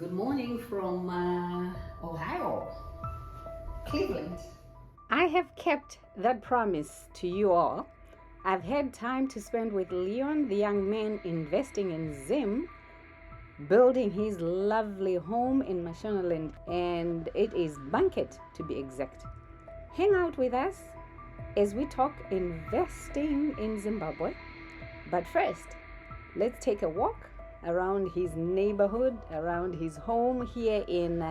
Good morning from Ohio, Cleveland. I have kept that promise to you all. I've had time to spend with Leon, the young man investing in Zim, building his lovely home in Mashonaland, and it is Banket to be exact. Hang out with us as we talk investing in Zimbabwe. But first, let's take a walk around his neighborhood, around his home here in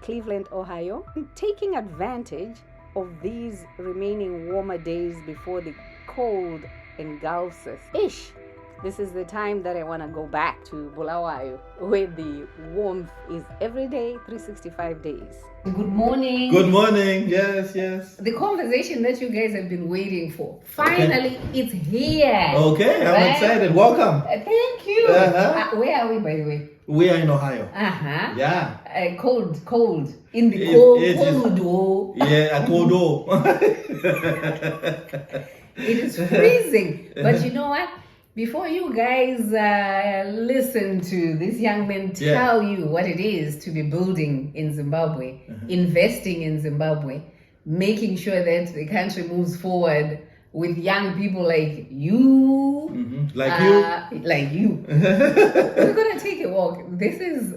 Cleveland, Ohio, taking advantage of these remaining warmer days before the cold engulfs us. This is the time that I want to go back to Bulawayo, where the warmth is every day, 365 days. Good morning. Good morning. Yes. The conversation that you guys have been waiting for. Finally, it's here. Okay, I'm Right? excited. Welcome. Thank you. Uh-huh. Where are we, by the way? We are in Ohio. Uh-huh. Yeah. Cold. In the It cold. Yeah, a cold. It is freezing. But you know what? Before you guys listen to this young man tell you what it is to be building in Zimbabwe, investing in Zimbabwe, making sure that the country moves forward with young people like you. Like you. We're going to take a walk. This is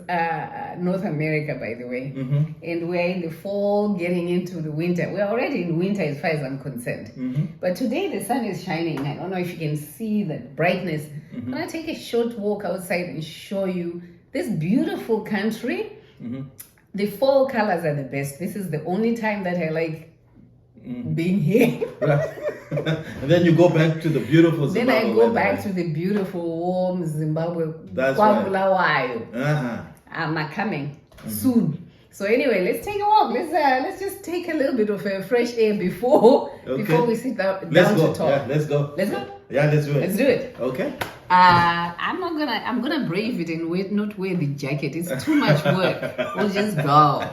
North America, by the way. And we're in the fall, getting into the winter. We're already in winter as far as I'm concerned. But today the sun is shining. I don't know if you can see the brightness. I'm going to take a short walk outside and show you this beautiful country. The fall colors are the best. This is the only time that I like being here. Right. And then you go back to the beautiful Zimbabwe. Then I go back to the beautiful, warm Zimbabwe. That's right. Bulawayo. I'm coming soon. So anyway, let's take a walk. Let's just take a little bit of fresh air before we sit down to talk. Yeah, let's go. Let's go. Yeah, let's do it. Let's do it. Okay. I'm gonna brave it and not wear the jacket. It's too much work. We'll just go.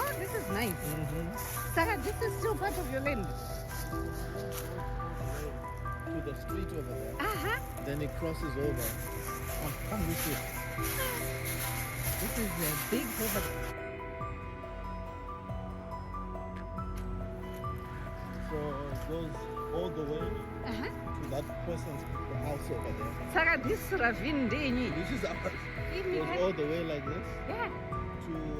Oh, this is nice. Sarah, this is still part of your land. To the street over there. Then it crosses over. Oh, come this way. This is a big property. So it goes all the way to that person's house over there. Sarah, this ravine, This is ours. It goes all the way like this. Yeah.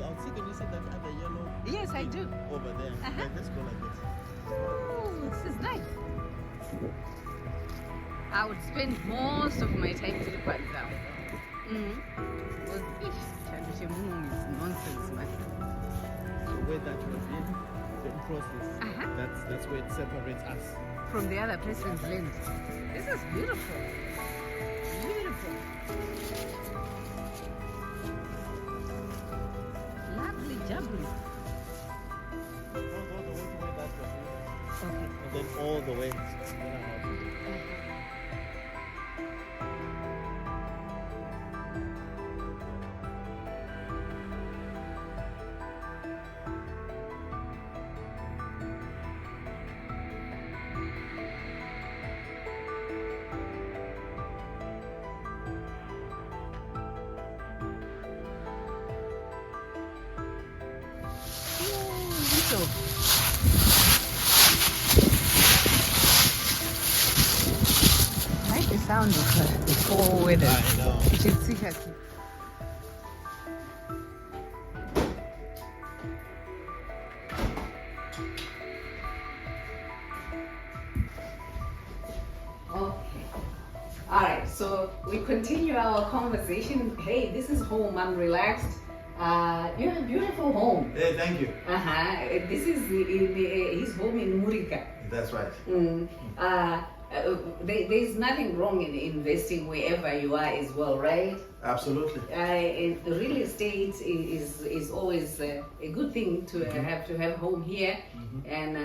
I'm thinking you see that other yellow. Yes, I do. Over there. Yeah, let's go like this. Oh, this is nice. I would spend most of my time to the park down. Because is nonsense, man. So where that ravine then crosses, that's where it separates us from the other person's land. This is beautiful. Beautiful. Lovely jubbly. Okay. And then all the way. I like the sound of the fall weather. I know. You should see her. Okay. All right. So we continue our conversation. Hey, this is home. I'm relaxed. You have a beautiful home. Hey, thank you. This is his home in Murika. That's right. There's nothing wrong in investing wherever you are as well, right? Absolutely. And real estate is always a good thing to have home here, and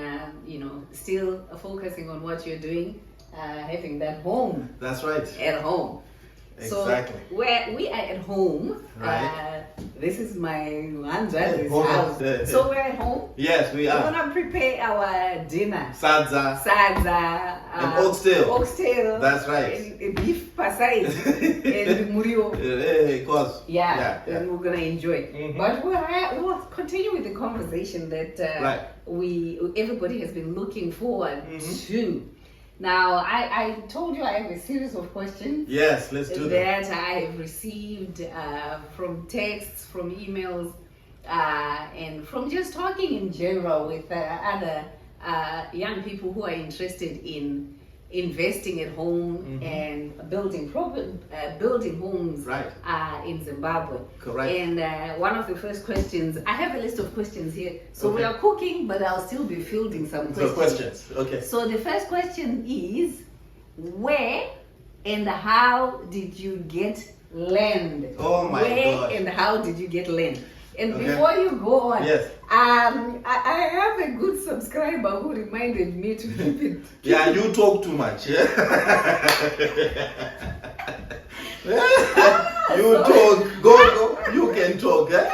still focusing on what you're doing. having that home That's right. at home. Exactly. So where we are at home, Right. this is my Anjali's Hold on. house. So we're at home. Yes, we We're are. gonna prepare our dinner. Sadza. Sadza, And oxtail. oxtail. That's right. And beef pasai and murio. Hey, cause. Yeah, Yeah. and we're gonna enjoy. Mhm. But we'll continue with the conversation that Right. everybody has been looking forward Mhm. to. Now, I told you I have a series of questions Yes, let's do that. that I have received from texts, from emails, and from just talking in general with other young people who are interested in investing at home and building homes Right. in Zimbabwe. Correct. And one of the first questions, I have a list of questions here. So we Okay. are cooking, but I'll still be fielding some So questions. questions. Okay. So the first question is, where and how did you get land? Oh my Where gosh. and how did you get land? And Okay. before you go on, Yes. I have a good subscriber who reminded me to keep it. Yeah, you talk too much. Yeah. You talk. Go. You can talk. Eh?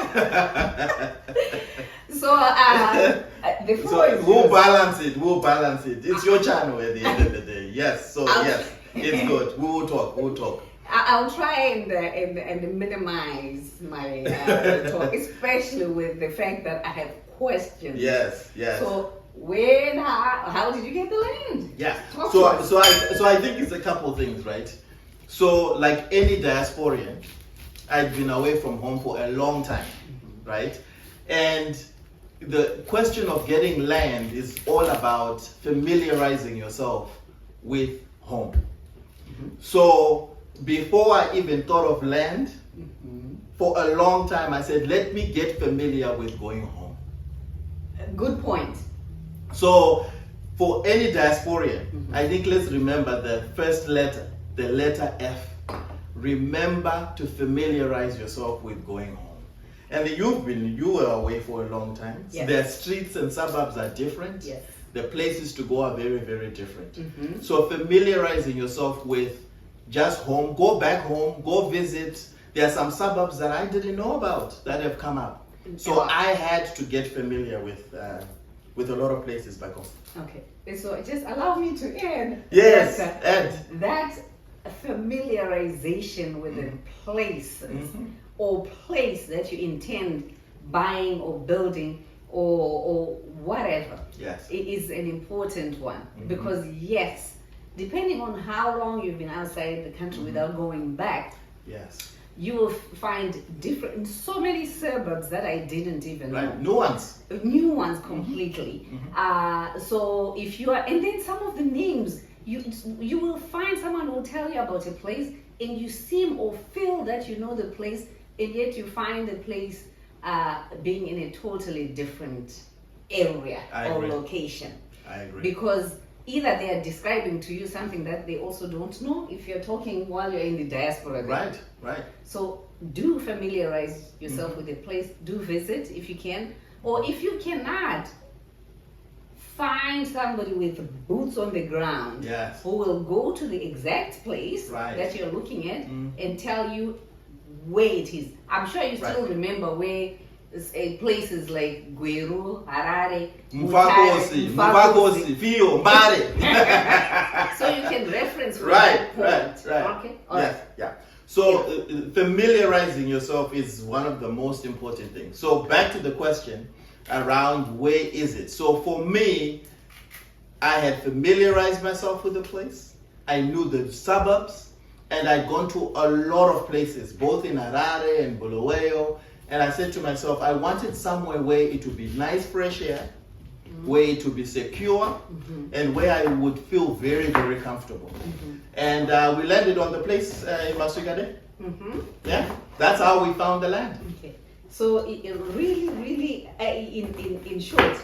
So the floor So is we'll yours. balance it. We'll balance it. It's your channel at the end of the day. Yes. So yes, it's good. We will talk. We'll talk. I'll try and minimize my talk, especially with the fact that I have questions. Yes. Yes. So how did you get the land? Yeah. Talk to us. So I think it's a couple things, right? So like any diasporian, I'd been away from home for a long time, right? And the question of getting land is all about familiarizing yourself with home. So before I even thought of land, for a long time I said, let me get familiar with going home. Good point. So for any diasporian, I think let's remember the first letter, the letter F. Remember to familiarize yourself with going home. And you were away for a long time. Yes. The streets and suburbs are different. Yes. The places to go are very, very different. So familiarizing yourself with just home, go back home, go visit. There are some suburbs that I didn't know about that have come up. So I had to get familiar with a lot of places back home. Okay. So just allow me to add. Yes, that, add. that familiarization with a place or place that you intend buying or building or whatever. Yes. It is an important one because yes, depending on how long you've been outside the country without going back, Yes. you will find different, so many suburbs that I didn't even know. Right. Nuance. New ones completely. So if you are, and then some of the names, you will find someone who will tell you about a place, and you seem or feel that you know the place, and yet you find the place being in a totally different area I or agree. location. I agree. Because either they are describing to you something that they also don't know if you're talking while you're in the diaspora. Right. Right. So do familiarize yourself with the place. Do visit if you can. Or if you cannot, find somebody with boots on the ground Yes. who will go to the exact place Right. that you're looking at and tell you where it is. I'm sure you still Right. remember where places like Gweru, Harare, Mfakosi, Fio, Mbare. so you can reference from Right, that point. right. Okay. All right. Yes, yeah. So familiarizing yourself is one of the most important things. So back to the question around where is it? So for me, I had familiarized myself with the place. I knew the suburbs, and I'd gone to a lot of places, both in Harare and Bulawayo. And I said to myself, I wanted somewhere where it would be nice, fresh air, where it would be secure, and where I would feel very, very comfortable. And we landed on the place in Masugade. Yeah, that's how we found the land. Okay. So really, in short,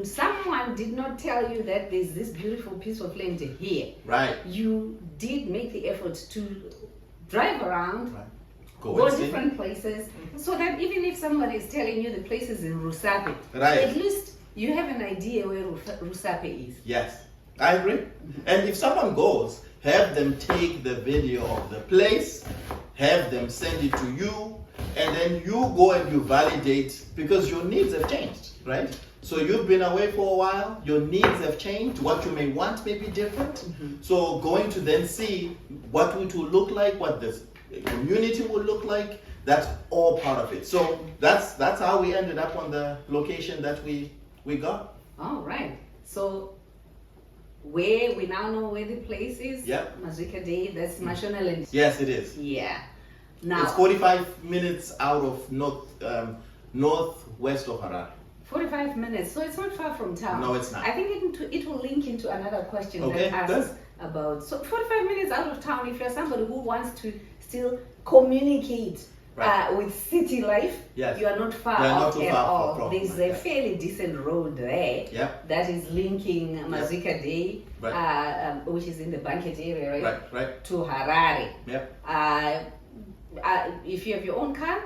someone did not tell you that there's this beautiful piece of land here. Right. You did make the effort to drive around, Right. go and see. different places, so that even if somebody is telling you the place is in Rusape, Right. at least you have an idea where Rusape is. Yes, I agree. And if someone goes, have them take the video of the place, have them send it to you, and then you go and you validate, because your needs have changed, right? So you've been away for a while, your needs have changed, what you may want may be different. So going to then see what it will look like, what the community will look like, that's all part of it. So that's how we ended up on the location that we got. All right. So where we now know where the place is. Yep. Mazika Day, that's Mashonaland. Yes, it is. Yeah. Now It's 45 minutes out of northwest of Harare. 45 minutes, so it's not far from town. No, it's not. I think it will link into another question Okay, that good. asks about. So 45 minutes out of town, if you're somebody who wants to still communicate Right. with city life, Yes. you are not far You are not off too at far all. from There's it, a yeah. fairly decent road there Yep. that is linking Mazika Day, Right. which is in the Banket area, right? Right. To Harare. Yep. If you have your own car,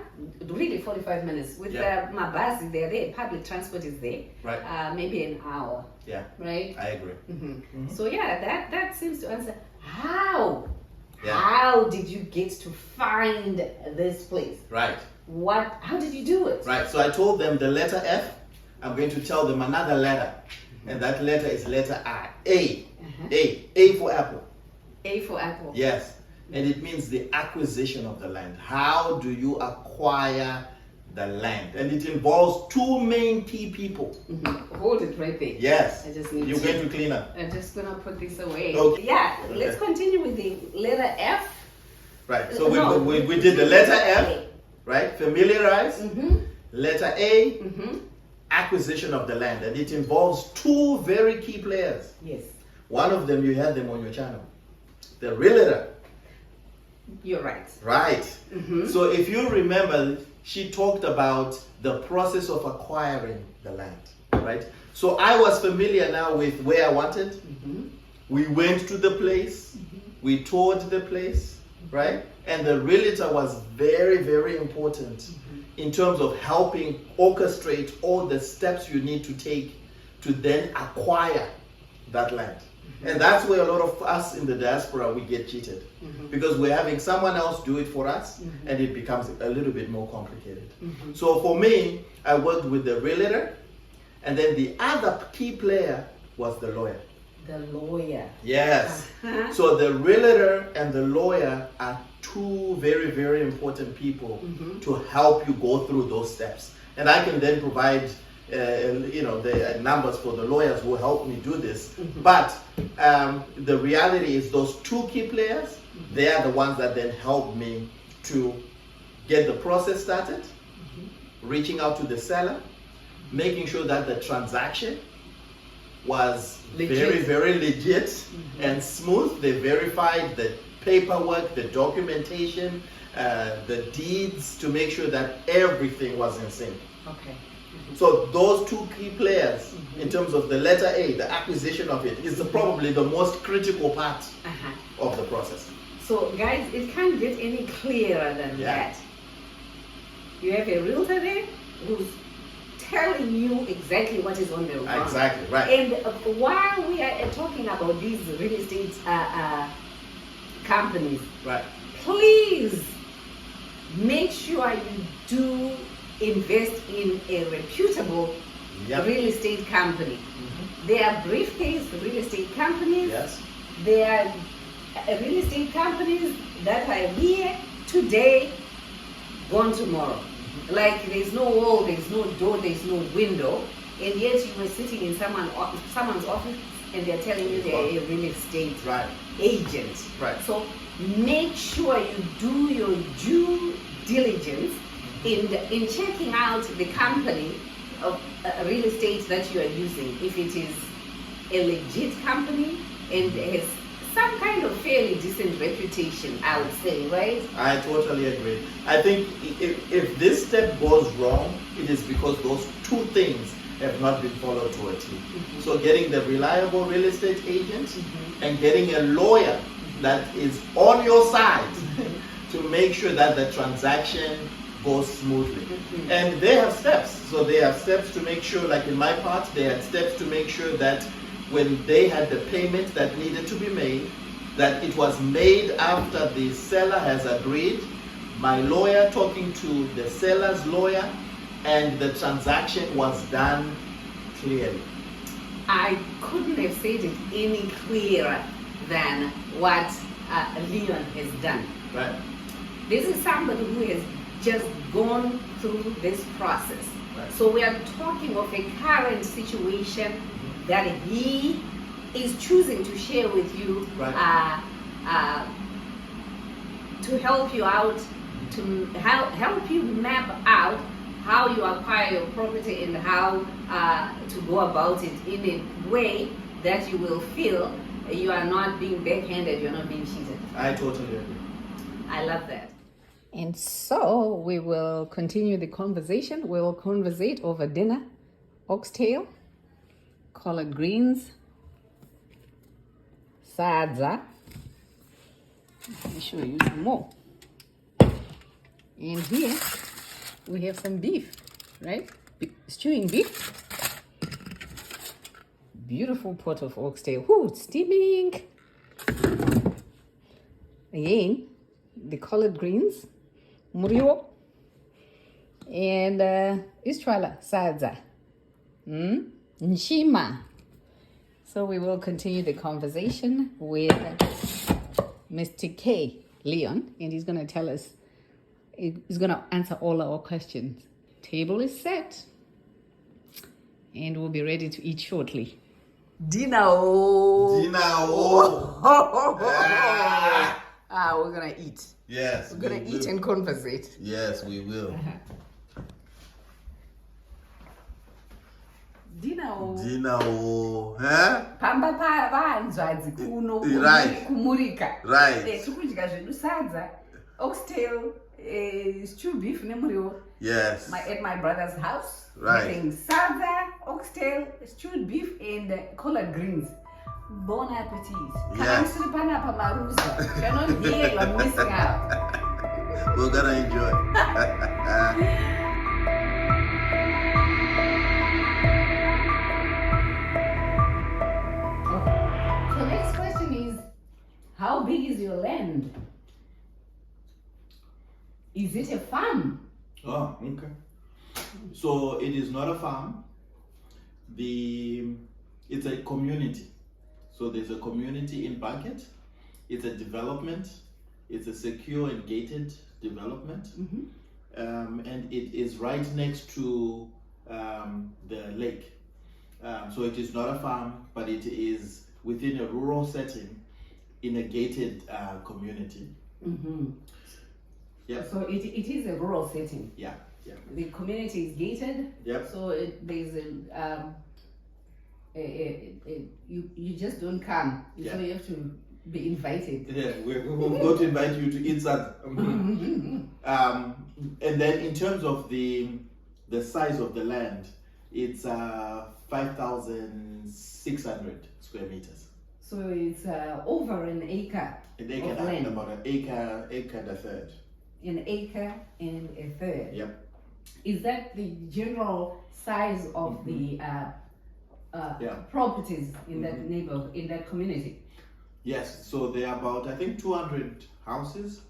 really 45 minutes. With Yeah. Mabasi, they're there. Public transport is there. Right. Maybe an hour. Yeah. Right? I agree. So yeah, that seems to answer. How? Yeah. How did you get to find this place? Right. How did you do it? Right. So I told them the letter F. I'm going to tell them another letter, and that letter is letter I. A. A for apple. A for apple. Yes. And it means the acquisition of the land. How do you acquire the land? And it involves two main key people. Hold it right there. Yes. I just need You're to- going to clean up. I'm just gonna put this away. Okay. Yeah, let's Okay. continue with the letter F. Right. So No, we did the letter F, right? Familiarize. Letter A, acquisition of the land. And it involves two very key players. Yes, One of them, you had them on your channel. The realtor. you're right. Right. So if you remember, she talked about the process of acquiring the land, right? So I was familiar now with where I wanted. We went to the place. We toured the place, right? And the realtor was very, very important in terms of helping orchestrate all the steps you need to take to then acquire that land. And that's where a lot of us in the diaspora, we get cheated. Because we're having someone else do it for us, and it becomes a little bit more complicated. So for me, I worked with the realtor, and then the other key player was the lawyer. The lawyer. Yes. So the realtor and the lawyer are two very, very important people to help you go through those steps. And I can then provide the numbers for the lawyers who help me do this. But the reality is those two key players, they are the ones that then help me to get the process started, reaching out to the seller, making sure that the transaction was Legit. very, very legit and smooth. They verified the paperwork, the documentation, the deeds, to make sure that everything was in sync. Okay. So those two key players, in terms of the letter A, the acquisition of it, is probably the most critical part of the process. So guys, it can't get any clearer than that. You have a realtor there who's telling you exactly what is on the ground. Exactly, right. And while we are talking about these real estate companies, Right. please make sure you do invest in a reputable real estate company. There are briefcase real estate companies. Yes. There are real estate companies that are here today, gone tomorrow. Like there's no wall, there's no door, there's no window, and yet you were sitting in someone's office and they're telling you they're a real estate agent. Right. So make sure you do your due diligence in checking out the company of real estate that you are using. If it is a legit company and has some kind of fairly decent reputation, I would say, right? I totally agree. I think if this step goes wrong, it is because those two things have not been followed to a T. So getting the reliable real estate agent and getting a lawyer that is on your side to make sure that the transaction goes smoothly. And they have steps. So they have steps to make sure, like in my part, they had steps to make sure that when they had the payment that needed to be made, that it was made after the seller has agreed, my lawyer talking to the seller's lawyer, and the transaction was done clearly. I couldn't have said it any clearer than what Leon has done. Right. This is somebody who has just gone through this process. Right. So we are talking of a current situation that he is choosing to share with you, Right. to help you out, to help you map out how you acquire your property and how to go about it in a way that you will feel you are not being backhanded, you're not being cheated. I totally agree. I love that. And so we will continue the conversation. We will conversate over dinner, oxtail, collard greens, sadza. Let me show you some more. And here we have some beef, right? Stewing beef. Beautiful pot of oxtail. Ooh, it's steaming. Again, the collard greens, murio, and istwala sadza, nshima. So we will continue the conversation with Mr. K. Leon, and he's going to tell us, he's going to answer all our questions. Table is set, and we'll be ready to eat shortly. Dinner. Oh. Dinner. Oh. We're gonna eat. Yes. We're gonna eat and conversate. Yes, we will. Dinner. Dinner. Oh. Huh? Pamba vanzvadzi kuno Right. kumurika. Right. Tikudya zvedu sadza, oxtail, stew beef nemuriwo. Yes. At my brother's house. Right. Having sadza, oxtail, stewed beef, and collard greens. Bon appetit. Yes. You're not here, you're missing out. We're gonna enjoy. So next question is, how big is your land? Is it a farm? Oh, okay. So it is not a farm. It's a community. So there's a community in Bucket. It's a development. It's a secure and gated development. And it is right next to the lake. So it is not a farm, but it is within a rural setting in a gated community. Yeah. So it is a rural setting. Yeah. Yeah. The community is gated. Yep. So there's you just don't come. Yeah. So you have to be invited. Yeah, we've got to invite you to eat that. And then in terms of the size of the land, it's 5,600 square meters. So it's over an acre. An acre of and land. about an acre and a third. An acre and a third. Yep. Is that the general size of the properties in that neighborhood, in that community? Yes, so there are about, I think, 200 houses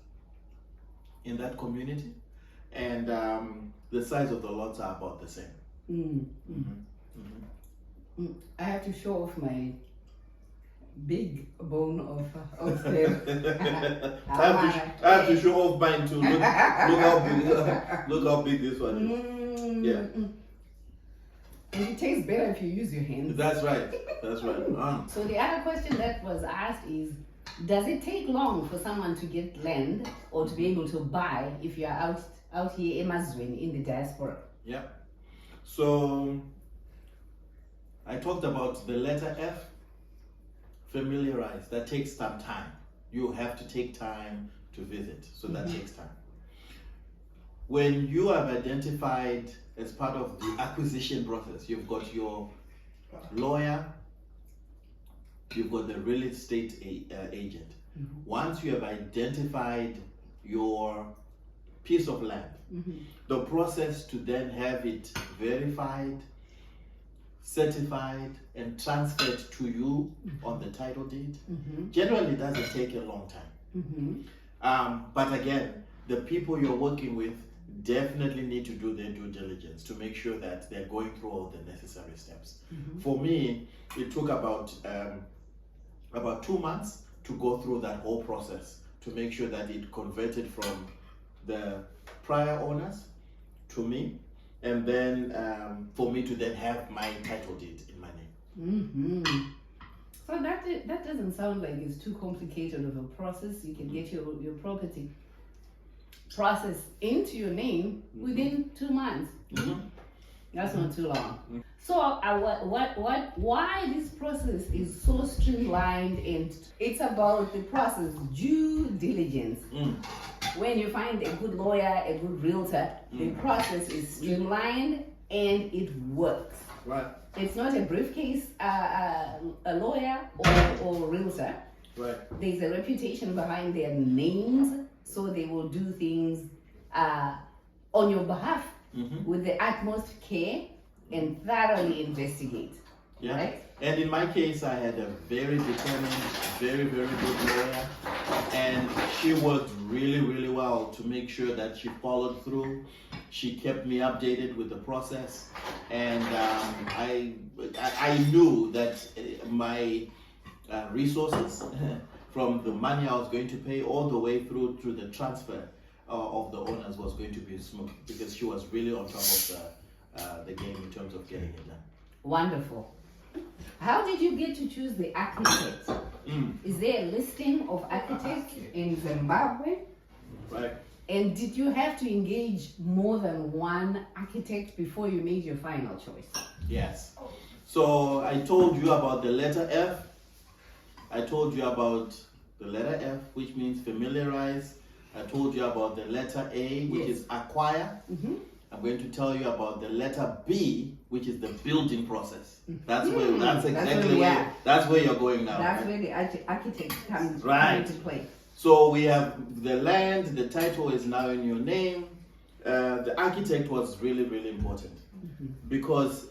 in that community, and the size of the lots are about the same. I have to show off my big bone of hair. I have to show off mine too. Look how big this one is. Yeah. And it tastes better if you use your hands. That's right. That's right. So the other question that was asked is, does it take long for someone to get land or to be able to buy if you are out here in the diaspora? Yeah. So I talked about the letter F. Familiarize. That takes some time. You have to take time to visit. So that takes time. When you have identified as part of the acquisition process, you've got your lawyer, you've got the real estate agent. Once you have identified your piece of land, the process to then have it verified, certified, and transferred to you on the title deed. Generally, it doesn't take a long time. But again, the people you're working with definitely need to do their due diligence to make sure that they're going through all the necessary steps. For me, it took about 2 months to go through that whole process to make sure that it converted from the prior owners to me, and then for me to then have my title deed in my name. So that doesn't sound like it's too complicated of a process. You can get your property process into your name within 2 months. That's not too long. So why this process is so streamlined, and it's about the process due diligence. When you find a good lawyer, a good realtor, the process is streamlined and it works. Right. It's not a briefcase, a lawyer or realtor. Right. There's a reputation behind their names, so they will do things on your behalf with the utmost care and thoroughly investigate. Yeah. Right? And in my case, I had a very determined, very, very good lawyer, and she worked really, really well to make sure that she followed through. She kept me updated with the process, and I knew that my resources, from the money I was going to pay all the way through to the transfer of the owners, was going to be smooth, because she was really on top of the game in terms of getting it done. Wonderful. How did you get to choose the architect? Is there a listing of architects in Zimbabwe? Right. And did you have to engage more than one architect before you made your final choice? Yes. So I told you about the letter F. I told you about the letter F, which means familiarize. I told you about the letter A, which is acquire. I'm going to tell you about the letter B, which is the building process. That's where that's where you're going now. That's right? where the architect comes into play. So we have the land, the title is now in your name. The architect was really, really important because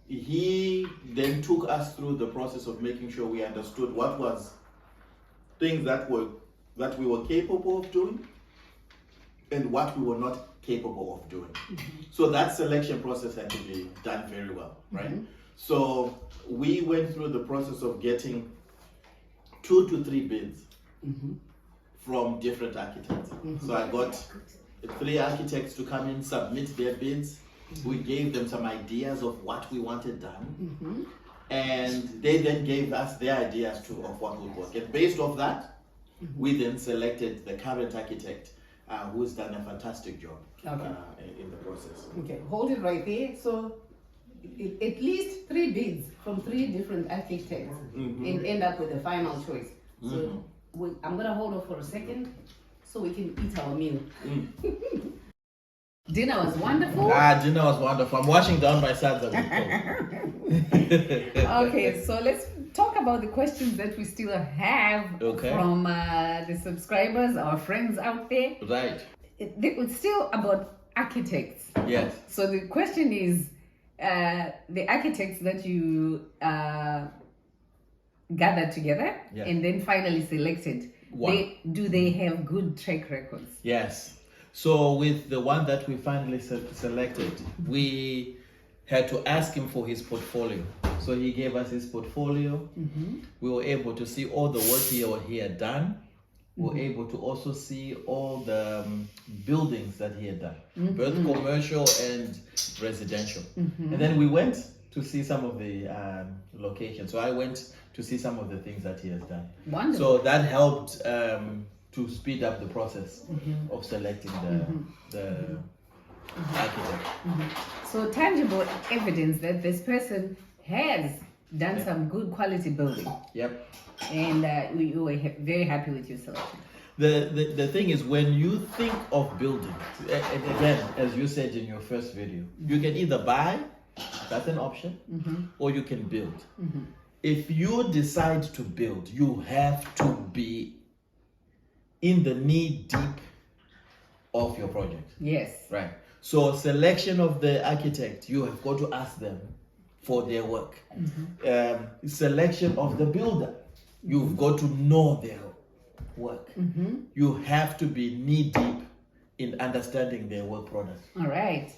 he then took us through the process of making sure we understood what was things that we were capable of doing and what we were not capable of doing. So that selection process had to be done very well, right? So we went through the process of getting 2 to 3 bids from different architects. So I got 3 architects to come in, submit their bids. We gave them some ideas of what we wanted done, and they then gave us their ideas too of what would work. And based off that, we then selected the current architect, who's done a fantastic job in the process. Okay, hold it right there. So at least 3 bids from 3 different architects and end up with the final choice. So I'm gonna hold off for a second so we can eat our meal. Dinner was wonderful. Dinner was wonderful. I'm washing down my sons. Okay, so let's talk about the questions that we still have from the subscribers, our friends out there. Right. It's still about architects. Yes. So the question is, the architects that you gathered together and then finally selected, do they have good track records? Yes. So with the one that we finally selected, we had to ask him for his portfolio. So he gave us his portfolio. We were able to see all the work he had done. We were able to also see all the buildings that he had done, both commercial and residential. And then we went to see some of the locations. So I went to see some of the things that he has done. Wonderful. So that helped to speed up the process of selecting the architect. So tangible evidence that this person has done some good quality building. Yep. And we were very happy with your selection. The thing is, when you think of building, and again, as you said in your first video, you can either buy, that's an option, or you can build. If you decide to build, you have to be in the knee deep of your project. Yes. Right. So selection of the architect, you have got to ask them for their work. Selection of the builder. You've got to know their work. You have to be knee deep in understanding their work product. All right.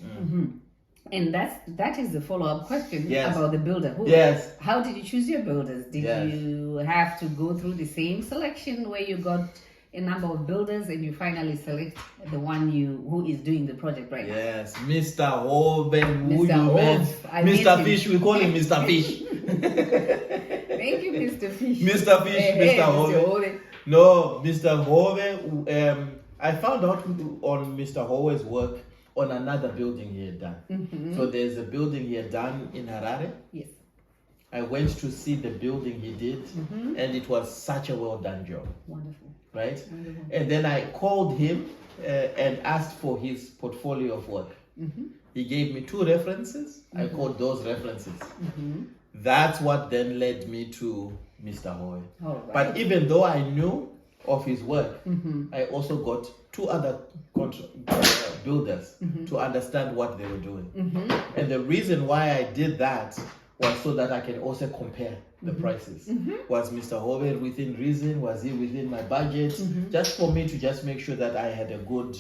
And that is the follow-up question Yes. about the builder. Yes. How did you choose your builders? Did Yes. you have to go through the same selection where you got a number of builders and you finally select the one who is doing the project right now? Yes, Mr. Hoven, who Mr. you met. Hove, I met Mr. him. Fish, we call him Mr. Fish. Thank you, Mr. Fish. Mr. Fish, Hey, Mr. Mr. Hove. Hove. No, Mr. Hove, I found out on Mr. Hove's work on another building he had done. So there's a building he had done in Harare. Yes. I went to see the building he did, and it was such a well done job, Wonderful. right? Wonderful. And then I called him and asked for his portfolio of work. He gave me 2 references. I called those references. That's what then led me to Mr. Hoy. All right. But even though I knew of his work, I also got 2 other builders to understand what they were doing. And the reason why I did that was so that I can also compare the prices. Was Mr. Hove within reason? Was he within my budget? Just for me to just make sure that I had a good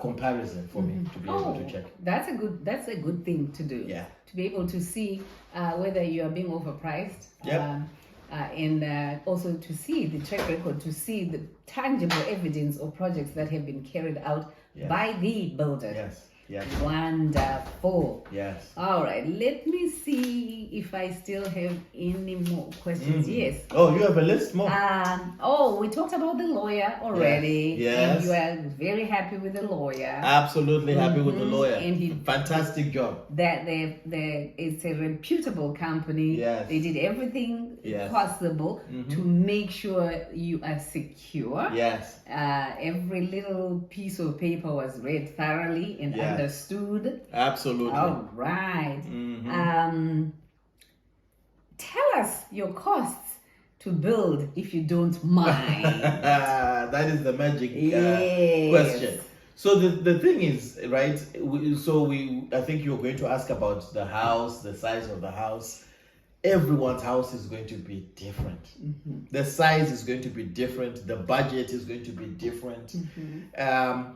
comparison for me to be able to check. That's a good thing to do. Yeah. To be able to see whether you are being overpriced. Yep. And also to see the track record, to see the tangible evidence of projects that have been carried out by the builder. Yes. Yes. Wonderful. Yes. All right, let me see if I still have any more questions. Yes. Oh, you have a list more? We talked about the lawyer already. Yes. And you are very happy with the lawyer. Absolutely happy with the lawyer. And he fantastic job. That it's a reputable company. Yes. They did everything possible to make sure you are secure. Yes. Every little piece of paper was read thoroughly and understood. Absolutely. All right. Tell us your costs to build, if you don't mind. That is the magic Yes. question. So the thing is, right? I think you're going to ask about the house, the size of the house. Everyone's house is going to be different. The size is going to be different. The budget is going to be different.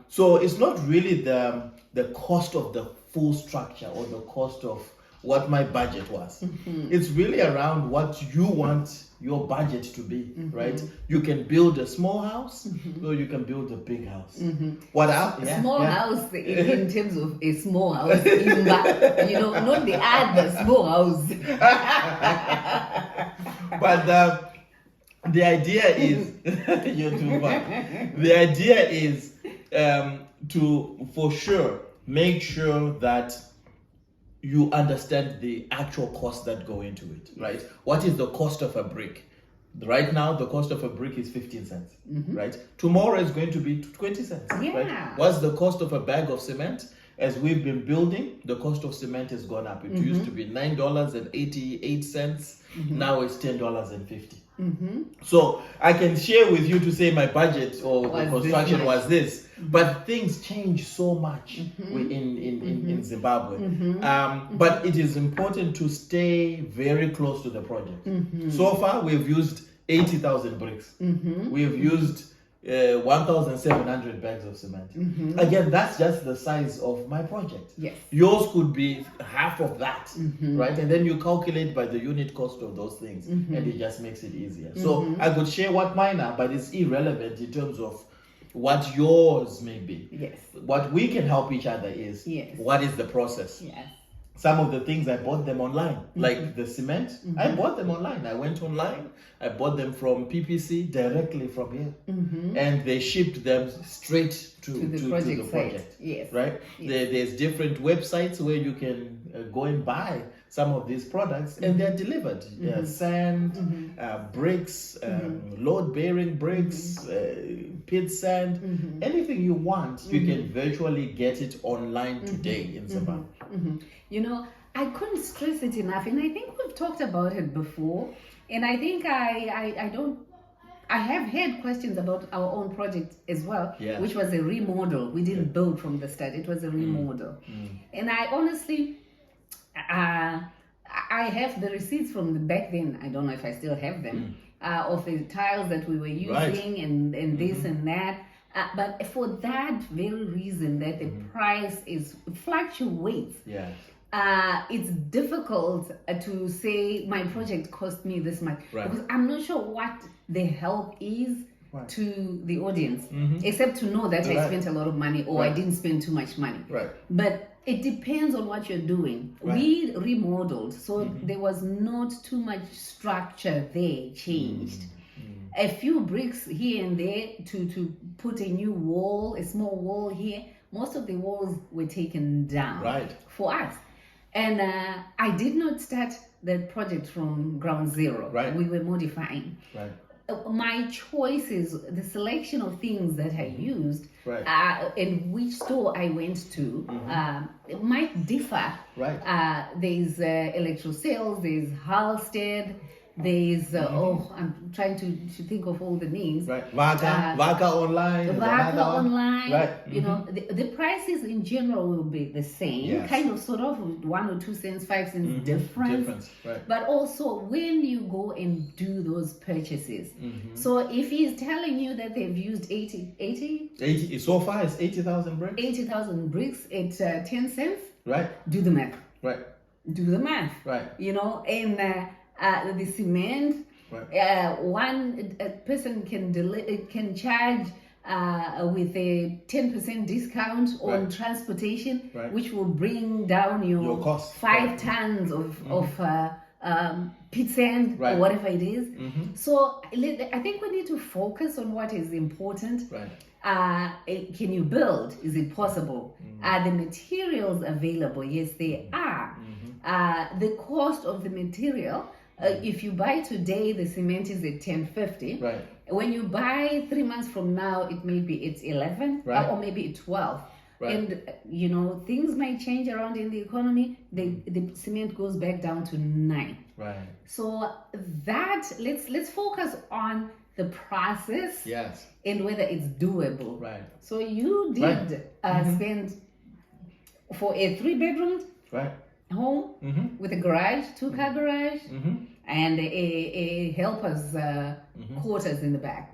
So it's not really the cost of the full structure or the cost of what my budget was. It's really around what you want your budget to be, right? You can build a small house or you can build a big house. What else? Small house in terms of a small house, not the other small house. But the idea is, you're too fun. The idea is to, for sure, make sure that you understand the actual costs that go into it, right? What is the cost of a brick? Right now, the cost of a brick is 15 cents, right? Tomorrow is going to be 20 cents, right? What's the cost of a bag of cement? As we've been building, the cost of cement has gone up. It used to be $9.88. Now it's $10.50. So I can share with you to say my budget or the construction was this, but things change so much in Zimbabwe. But it is important to stay very close to the project. So far, we've used 80,000 bricks. We've used 1,700 bags of cement. Again, that's just the size of my project. Yes. Yours could be half of that, right? And then you calculate by the unit cost of those things, and it just makes it easier. So I could share what mine are, but it's irrelevant in terms of what yours may be. Yes. What we can help each other is what is the process. Yes. Some of the things I bought them online, like the cement. I bought them online. I went online. I bought them from PPC directly from here, and they shipped them straight to the project. Yes. Right. Yes. There's different websites where you can go and buy some of these products, and they're delivered. Sand, bricks, load-bearing bricks, pit sand, anything you want, you can virtually get it online today in Zimbabwe. I couldn't stress it enough, and I think we've talked about it before, and I think I have had questions about our own project as well, which was a remodel. We didn't build from the start. It was a remodel. And I honestly, I have the receipts from the back then. I don't know if I still have them of the tiles that we were using and this and that. But for that very reason, that the price fluctuates. Yeah. It's difficult to say my project cost me this much because I'm not sure what the help is to the audience, except to know that I spent a lot of money or I didn't spend too much money. Right. But it depends on what you're doing. We remodeled, so there was not too much structure there changed. A few bricks here and there to put a new wall, a small wall here. Most of the walls were taken down for us. And I did not start the project from ground zero. We were modifying. My choices, the selection of things that I used, and which store I went to, it might differ. There's Electro Sales, there's Halstead, there's I'm trying to think of all the names. Vaca Online. Vaca Online. You know, the prices in general will be the same, kind of sort of 1 or 2 cents, 5 cents difference. But also when you go and do those purchases. So if he's telling you that they've used 80 so far it's 80,000 bricks. 80,000 bricks at 10 cents. Do the math. Do the math. You know, and the cement, one person can charge with a 10% discount on transportation, which will bring down your cost. 5 tons of pit sand or whatever it is. So I think we need to focus on what is important. Can you build? Is it possible? Are the materials available? Yes, they are. The cost of the material, if you buy today, the cement is at 10.50. When you buy 3 months from now, it may be it's 11 or maybe it's 12. And you know, things might change around in the economy. The cement goes back down to 9. So that let's focus on the process and whether it's doable. So you did spend for a 3-bedroom home with a garage, 2-car garage, and a helper's quarters in the back.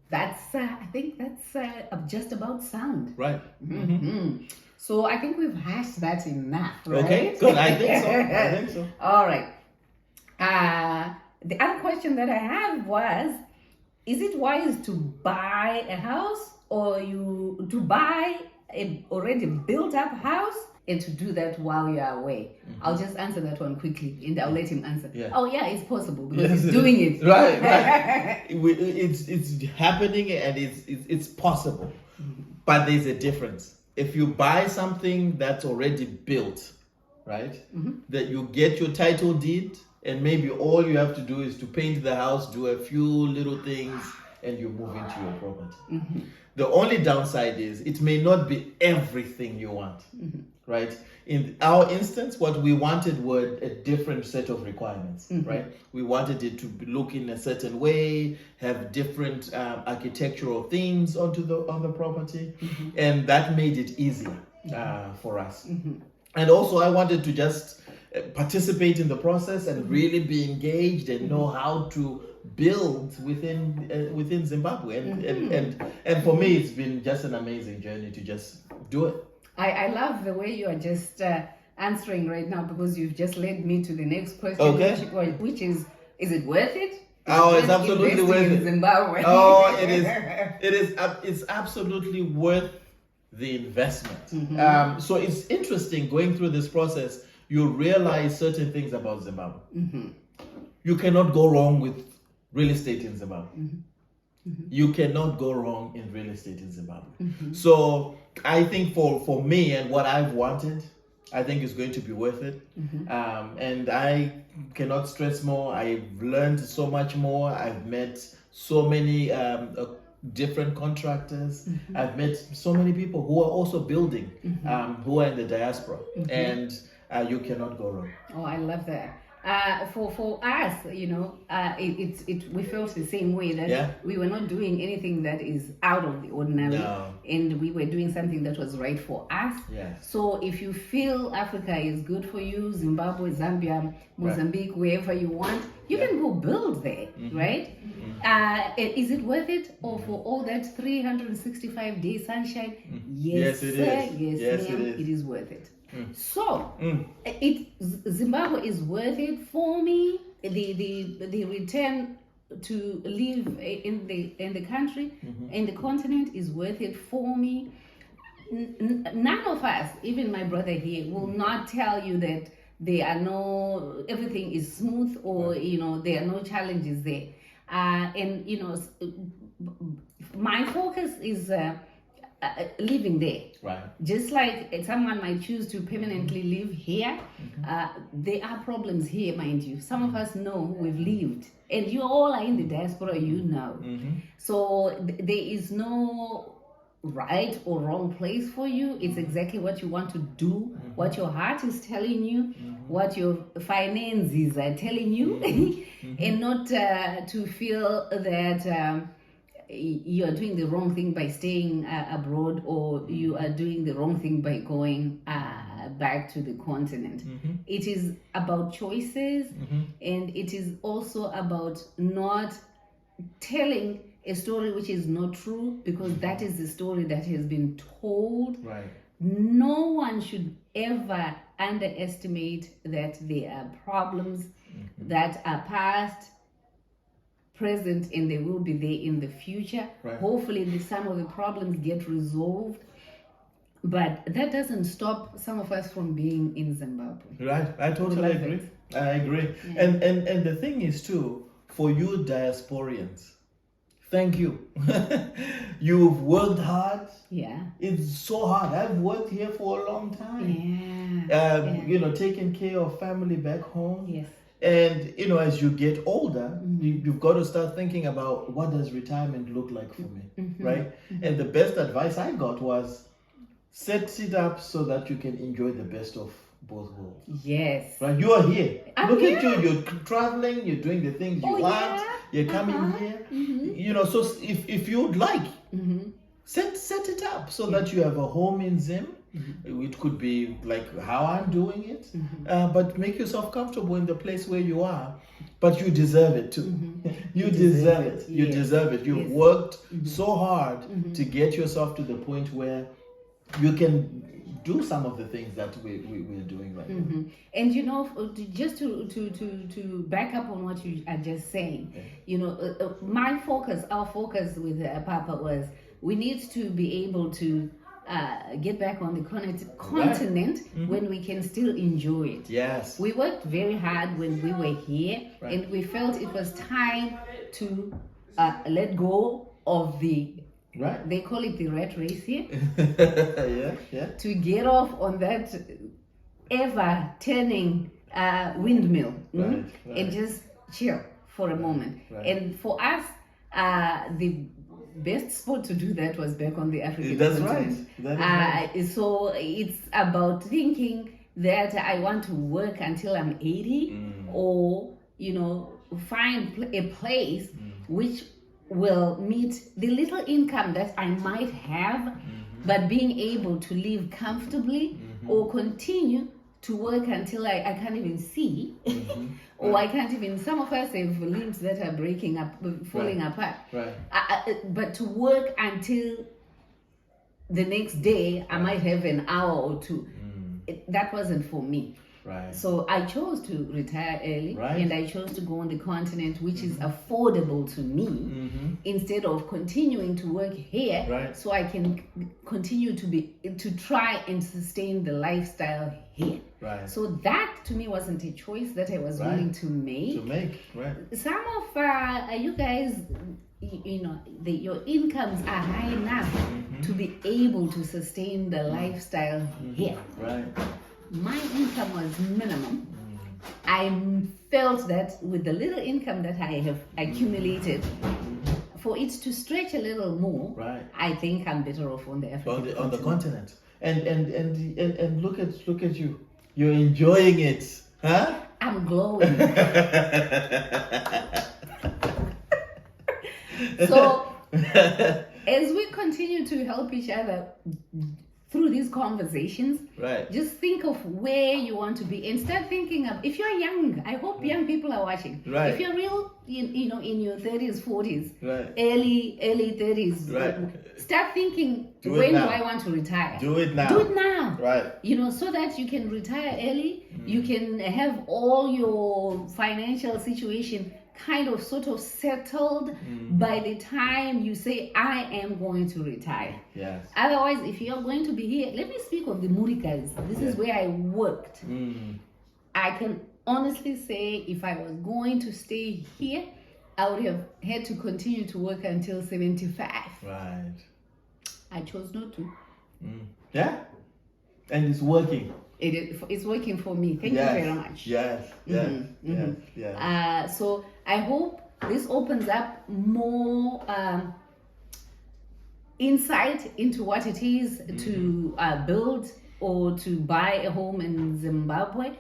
That's I think that's just about sound. So I think we've hashed that enough, right? Okay, good. I think so. All right. The other question that I have was, is it wise to buy a house or to buy an already built up house and to do that while you're away? I'll just answer that one quickly and I'll let him answer. Oh yeah, it's possible because he's doing it. It's happening and it's possible. But there's a difference. If you buy something that's already built, that you get your title deed and maybe all you have to do is to paint the house, do a few little things, and you move into your property. The only downside is it may not be everything you want, In our instance, what we wanted were a different set of requirements, We wanted it to look in a certain way, have different architectural themes on the property, and that made it easier for us. And also, I wanted to just participate in the process and really be engaged and know how to build within Zimbabwe. And for me, it's been just an amazing journey to just do it. I love the way you are just answering right now because you've just led me to the next question, which is it worth it? It's absolutely worth it. Zimbabwe. It's absolutely worth the investment. So it's interesting going through this process. You realize certain things about Zimbabwe. You cannot go wrong with real estate in Zimbabwe. You cannot go wrong in real estate in Zimbabwe. So I think for me and what I've wanted, I think it's going to be worth it. And I cannot stress more. I've learned so much more. I've met so many different contractors. I've met so many people who are also building, who are in the diaspora. And you cannot go wrong. Oh, I love that. For us, we felt the same way that we were not doing anything that is out of the ordinary, and we were doing something that was right for us. So if you feel Africa is good for you, Zimbabwe, Zambia, Mozambique, wherever you want, you can go build there, right? Is it worth it? Or for all that 365-day sunshine? Yes, it is. Yes, ma'am, it is worth it. So Zimbabwe is worth it for me. The return to live in the country, in the continent, is worth it for me. None of us, even my brother here, will not tell you that everything is smooth, or there are no challenges there. My focus is living there. Just like someone might choose to permanently live here, there are problems here, mind you. Some of us know, we've lived, and you all are in the diaspora, so there is no right or wrong place for you. It's exactly what you want to do, what your heart is telling you, what your finances are telling you, and not to feel that you are doing the wrong thing by staying abroad, or you are doing the wrong thing by going back to the continent. It is about choices, and it is also about not telling a story which is not true, because that is the story that has been told. No one should ever underestimate that there are problems that are past, present, and they will be there in the future. Hopefully some of the problems get resolved, but that doesn't stop some of us from being in Zimbabwe. I totally agree. I agree. And the thing is too, for you diasporians, thank you. You've worked hard. It's so hard. I've worked here for a long time. Taking care of family back home. And as you get older, you've got to start thinking about, what does retirement look like for me, right? And the best advice I got was, set it up so that you can enjoy the best of both worlds. Right? You are here. Look at you. You're traveling. You're doing the things you want. You're coming here. So if you'd like, set it up so that you have a home in Zim. It could be like how I'm doing it, but make yourself comfortable in the place where you are. But you deserve it too. You deserve it. You deserve it. You've worked so hard to get yourself to the point where you can do some of the things that we're doing right now. And just to back up on what you are just saying, our focus with Papa was, we need to be able to get back on the continent when we can still enjoy it. We worked very hard when we were here, and we felt it was time to let go of they call it the rat race here. To get off on that ever turning windmill, and just chill for a moment. And for us, the best spot to do that was back on the African continent. That is right. So it's about thinking that I want to work until I'm 80, or find a place which will meet the little income that I might have, but being able to live comfortably, or continue to work until I can't even see, or I can't even, some of us have limbs that are breaking up, falling apart. But to work until the next day, I might have an hour or two. That wasn't for me. So I chose to retire early, and I chose to go on the continent, which is affordable to me, instead of continuing to work here, so I can continue to try and sustain the lifestyle here. So that to me wasn't a choice that I was willing to make. Some of you guys, your incomes are high enough to be able to sustain the lifestyle here. My income was minimum. I felt that with the little income that I have accumulated, for it to stretch a little more, I think I'm better off on the African on the continent. And look at you. You're enjoying it, huh? I'm glowing. So, as we continue to help each other through these conversations, Right. just think of where you want to be and start thinking of, if you're young, I hope young people are watching. Right. If you're real, you know, in your 30s, 40s, Right. early 30s, Right. start thinking, Do it when now. do I want to retire? Do it now. Do it now. Right. You know, so that you can retire early, you can have all your financial situation kind of sort of settled by the time you say, I am going to retire. Yes. Otherwise, if you're going to be here, let me speak of the Murikas. This is where I worked. I can honestly say, if I was going to stay here, I would have had to continue to work until 75. Right. I chose not to. Yeah. And it's working. It's working for me. Thank you very much. Yes. Yes. Yes. Yes. So I hope this opens up more insight into what it is to build or to buy a home in Zimbabwe.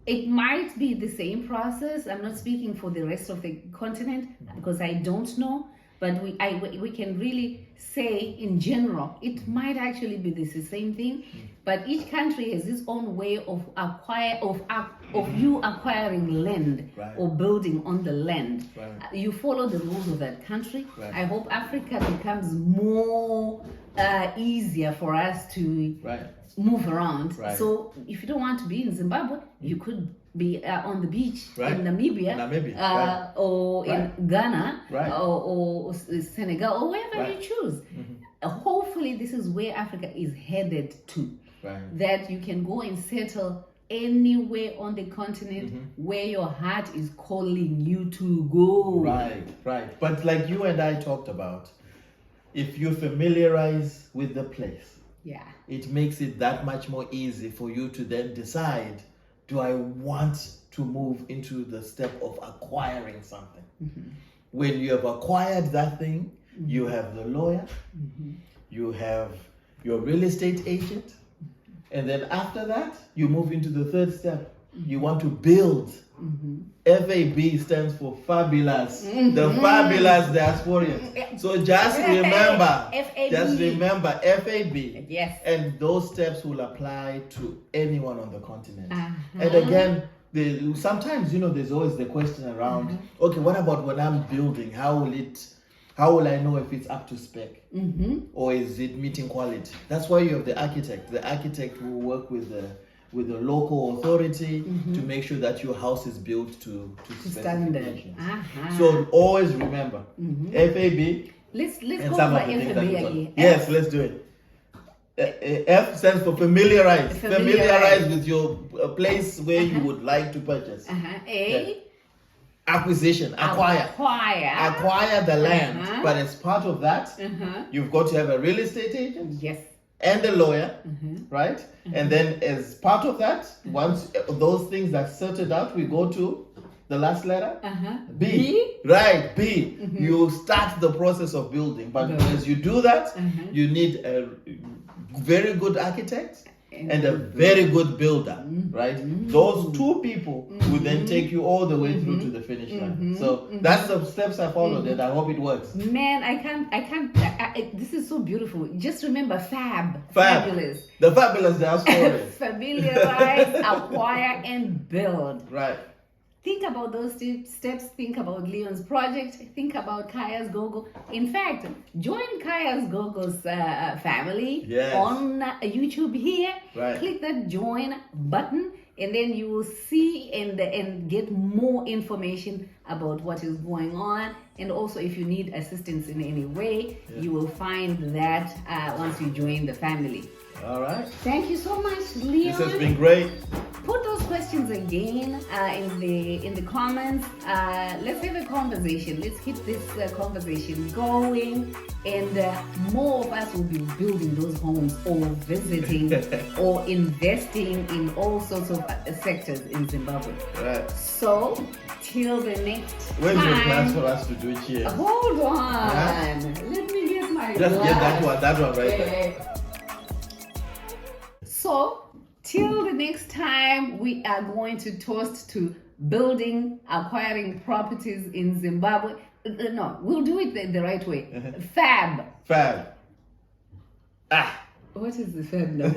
It might be the same process. I'm not speaking for the rest of the continent because I don't know. But we can really say in general, it might actually be the same thing. But each country has its own way of you acquiring land Right. or building on the land. Right. You follow the rules of that country. Right. I hope Africa becomes more easier for us to Right. move around. Right. So if you don't want to be in Zimbabwe, you could be on the beach Right. in Namibia, Right. or Right. in Ghana, Right. or Senegal, or wherever Right. you choose. Hopefully, this is where Africa is headed to. Right. That you can go and settle anywhere on the continent where your heart is calling you to go. Right. Right. But like you and I talked about, if you familiarize with the place, Yeah. it makes it that much more easy for you to then decide, do I want to move into the step of acquiring something? When you have acquired that thing, you have the lawyer, you have your real estate agent, and then after that, you move into the third step. You want to build. FAB stands for fabulous, the fabulous diasporians. So just remember, FAB. Yes. And those steps will apply to anyone on the continent. And again, sometimes, there's always the question around, okay, what about when I'm building? How will I know if it's up to spec? Or is it meeting quality? That's why you have the architect. The architect will work with the local authority to make sure that your house is built to Standard. specifications. So always remember, FAB. Let's And go some over of the things FAB that we again. got. Yes, let's do it. F stands for familiarize. Familiarize with your place where you would like to purchase. A. Acquisition, acquire the land. But as part of that, you've got to have a real estate agent. Yes. And a lawyer, right? And then as part of that, once those things are sorted out, we go to the last letter, B. Right, B. You start the process of building. But as you do that, you need a very good architect and a very good builder, right? Those two people will then take you all the way through to the finish line. So that's the steps I followed, and I hope it works. Man, I can't. This is so beautiful. Just remember, fabulous. The fabulous diaspora. Familiarize, acquire, and build. Right. Think about those steps. Think about Leon's project. Think about kayasgogo. In fact, join kayasgogo's family on YouTube here. Right. Click that join button, and then you will see and get more information about what is going on. And also, if you need assistance in any way, you will find that once you join the family. All right. Thank you so much, Leon. This has been great. Put those questions again in the comments. Let's have a conversation. Let's keep this conversation going, and more of us will be building those homes or visiting or investing in all sorts of sectors in Zimbabwe. Right. So till the next Where's time. your plans for us to do here? Hold on. Let me get my Just glass. get that one right there. So, till the next time, we are going to toast to building, acquiring properties in Zimbabwe. No, we'll do it the right way. Fab. Fab. Ah. What is the fab now?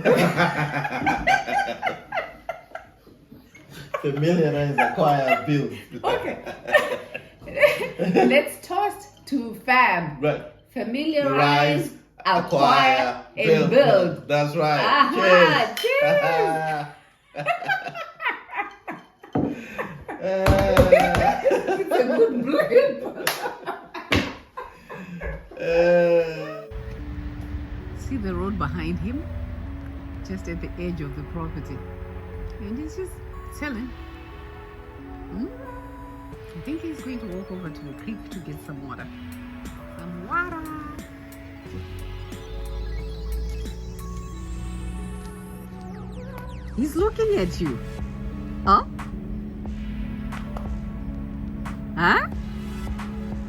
Familiarize, acquire, build. Okay. Let's toast to fab. Right. Familiarize, acquire, and build. That's right. Aha, Cheers. It's a good blend. See the road behind him? Just at the edge of the property. And he's just selling. I think he's going to walk over to the creek to get some water. Some water. He's looking at you. Huh? Huh?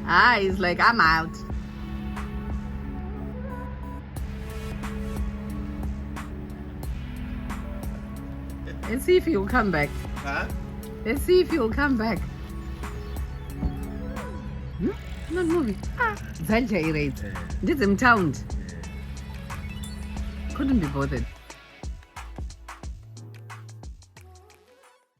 Ah, he's like, I'm out. Let's see if he'll come back. Huh? Let's see if he'll come back. Not moving. Zanja irate. Did them town. Couldn't be bothered.